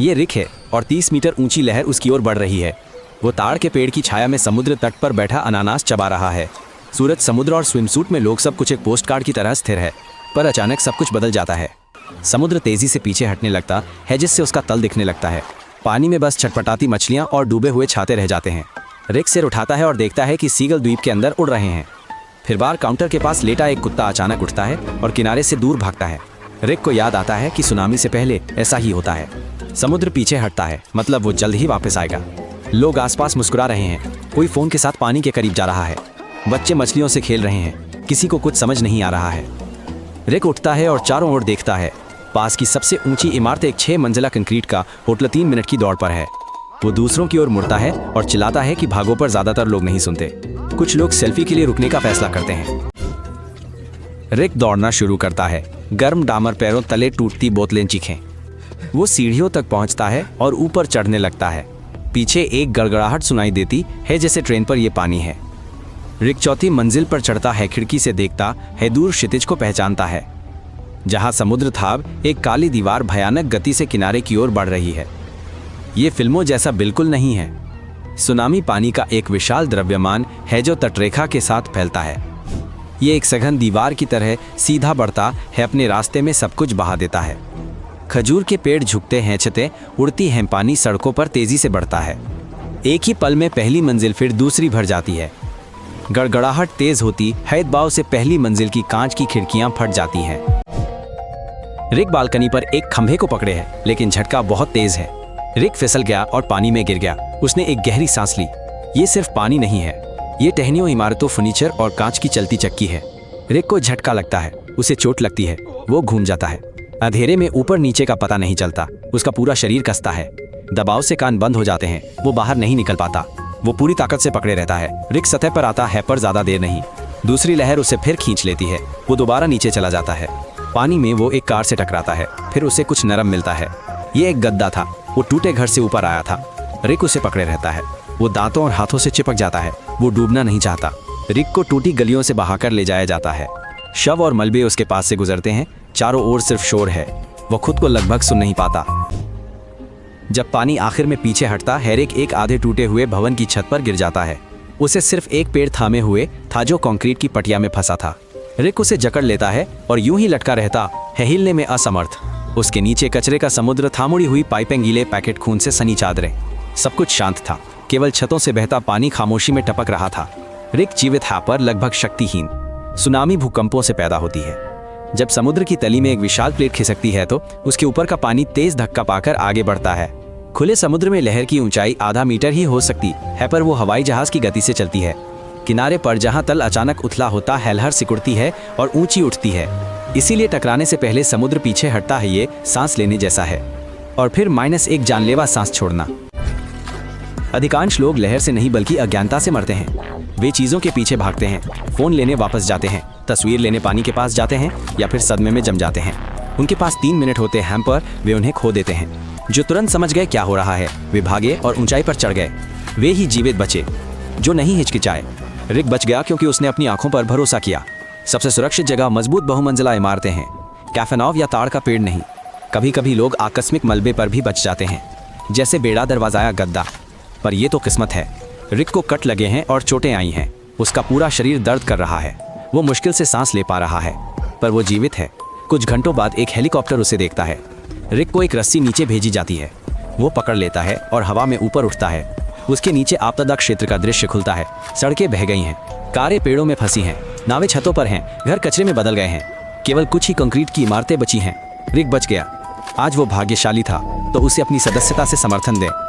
ये रिक है और 30 मीटर ऊंची लहर उसकी ओर बढ़ रही है। वो ताड़ के पेड़ की छाया में समुद्र तट पर बैठा अनानास चबा रहा है। सूरज, समुद्र और स्विमसूट में लोग सब कुछ एक पोस्ट कार्ड की तरह स्थिर है। पर अचानक सब कुछ बदल जाता है। समुद्र तेजी से पीछे हटने लगता है जिससे उसका तल दिखने लगता है। पानी में बस छटपटाती मछलियां और डूबे हुए छाते रह जाते हैं। रिक सिर उठाता है और देखता है कि सीगल द्वीप के अंदर उड़ रहे हैं। फिर बार काउंटर के पास लेटा एक कुत्ता अचानक उठता है और किनारे से दूर भागता है। रिक को याद आता है कि सुनामी से पहले ऐसा ही होता है। समुद्र पीछे हटता है, मतलब वो जल्द ही वापस आएगा। लोग आसपास मुस्कुरा रहे हैं। कोई फोन के साथ पानी के करीब जा रहा है। बच्चे मछलियों से खेल रहे हैं। किसी को कुछ समझ नहीं आ रहा है। रिक उठता है और चारों ओर देखता है। पास की सबसे ऊंची इमारत एक 6 मंजिला कंक्रीट का होटल 3 मिनट की दौड़ पर है। वो दूसरों की ओर मुड़ता है और चिल्लाता है कि भागो, पर ज्यादातर लोग नहीं सुनते। कुछ लोग सेल्फी के लिए रुकने का फैसला करते हैं। रिक दौड़ना शुरू करता है। गर्म डामर पैरों तले टूटती बोतलें चीखें। वो सीढ़ियों तक पहुंचता है और ऊपर चढ़ने लगता है। पीछे एक गड़गड़ाहट सुनाई देती है जैसे ट्रेन पर ये पानी है। रिक चौथी मंजिल पर चढ़ता है। खिड़की से देखता है दूर क्षितिज को पहचानता है। जहां समुद्र था, एक काली दीवार भयानक गति से किनारे की ओर बढ़ रही है। ये फिल्मों जैसा बिल्कुल नहीं है। सुनामी पानी का एक विशाल द्रव्यमान है जो तटरेखा के साथ फैलता है। ये एक सघन दीवार की तरह सीधा बढ़ता है, अपने रास्ते में सब कुछ बहा देता है। खजूर के पेड़ झुकते हैं, छतें उड़ती हैं, पानी सड़कों पर तेजी से बढ़ता है। एक ही पल में पहली मंजिल फिर दूसरी भर जाती है। गड़गड़ाहट तेज होती है, दबाव से पहली मंजिल की कांच की खिड़कियां फट जाती हैं। रिक बालकनी पर एक खंभे को पकड़े है, लेकिन झटका बहुत तेज है। रिक फिसल गया और पानी में गिर गया। उसने एक गहरी सांस ली। ये सिर्फ पानी नहीं है, ये टहनियों, इमारतों, फर्नीचर और कांच की चलती चक्की है। रिक को झटका लगता है। उसे चोट लगती है। वो घूम जाता है। अंधेरे में ऊपर नीचे का पता नहीं चलता। उसका पूरा शरीर कसता है। दबाव से कान बंद हो जाते हैं। वो बाहर नहीं निकल पाता। वो पूरी ताकत से पकड़े रहता है। रिक सतह पर आता है, पर ज्यादा देर नहीं। दूसरी लहर उसे फिर खींच लेती है। वो दोबारा नीचे चला जाता है। पानी में वो एक कार से टकराता है। फिर उसे कुछ नरम मिलता है। ये एक गद्दा था। वो टूटे घर से ऊपर आया था। रिक उसे पकड़े रहता है। वो दांतों और हाथों से चिपक जाता है। वो डूबना नहीं चाहता। रिक को टूटी गलियों से बहाकर ले जाया जाता है। शव और मलबे उसके पास से गुजरते हैं। चारों ओर सिर्फ शोर है। वो खुद को लगभग सुन नहीं पाता। जब पानी आखिर में पीछे हटता है, रिक एक आधे टूटे हुए भवन की छत पर गिर जाता है। उसे सिर्फ एक पेड़ थामे हुए था जो कंक्रीट की पटिया में फंसा था। रिक उसे जकड़ लेता है और यूं ही लटका रहता है, हिलने में असमर्थ। उसके नीचे कचरे का समुद्र था, मुड़ी हुई पाइपें, गीले पैकेट, खून से सनी चादरें। सब कुछ शांत था। केवल छतों से बहता पानी खामोशी में टपक रहा था। रिक जीवित है, पर लगभग शक्तिहीन। सुनामी भूकंपों से पैदा होती है। जब समुद्र की तली में एक विशाल प्लेट खिसकती है तो उसके ऊपर का पानी तेज धक्का पाकर आगे बढ़ता है। खुले समुद्र में लहर की ऊंचाई आधा मीटर ही हो सकती है, पर वो हवाई जहाज की गति से चलती है। किनारे पर जहां तल अचानक उथला होता है, लहर सिकुड़ती है और ऊंची उठती है। इसीलिए टकराने से पहले समुद्र पीछे हटता है। ये सांस लेने जैसा है। और फिर -1 जानलेवा सांस छोड़ना। अधिकांश लोग लहर से नहीं बल्कि अज्ञानता से मरते हैं। वे चीजों के पीछे भागते हैं, फोन लेने वापस जाते हैं, तस्वीर लेने पानी के पास जाते हैं, या फिर सदमे में जम जाते हैं। उनके पास 3 मिनट होते हैं, पर वे उन्हें खो देते हैं। जो तुरंत समझ गए क्या हो रहा है, वे भागे और ऊंचाई पर चढ़ गए। वे ही जीवित बचे जो नहीं हिचकिचाए। रिक बच गया क्योंकि उसने अपनी आंखों पर भरोसा किया। सबसे सुरक्षित जगह मजबूत बहुमंजिला इमारतें हैं, कैफेनॉव या ताड़ का पेड़ नहीं। कभी कभी लोग आकस्मिक मलबे पर भी बच जाते हैं, जैसे बेड़ा दरवाजा या गद्दा। पर यह तो किस्मत है। रिक को कट लगे हैं और चोटें आई हैं। उसका पूरा शरीर दर्द कर रहा है। वो मुश्किल से सांस ले पा रहा है, पर वो जीवित है। कुछ घंटों बाद एक हेलीकॉप्टर उसे देखता है। रिक को एक रस्सी नीचे भेजी जाती है। वो पकड़ लेता है और हवा में ऊपर उठता है। उसके नीचे आपदा क्षेत्र का दृश्य खुलता है। सड़कें बह गई हैं, कारें पेड़ों में फंसी हैं, नावें छतों पर हैं, घर कचरे में बदल गए हैं। केवल कुछ ही कंक्रीट की इमारतें बची हैं। रिक बच गया। आज वो भाग्यशाली था, तो उसे अपनी सदस्यता से समर्थन दें।